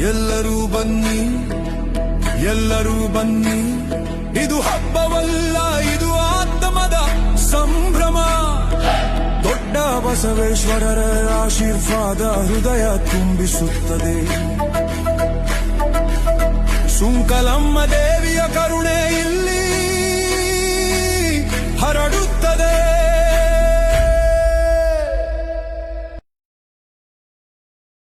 ಎಲ್ಲರೂ ಬನ್ನಿ ಎಲ್ಲರೂ ಬನ್ನಿ, ಇದು ಹಬ್ಬವಲ್ಲ ಇದು ಆತ್ಮದ ಸಂಭ್ರಮ. ದೊಡ್ಡ ಬಸವೇಶ್ವರರ ಆಶೀರ್ವಾದ ಹೃದಯ ತುಂಬಿಸುತ್ತದೆ. ಸುಂಕಲಮ್ಮ ದೇವಿಯ ಕರುಣೆ ಇಲ್ಲಿ ಹರಡುತ್ತದೆ.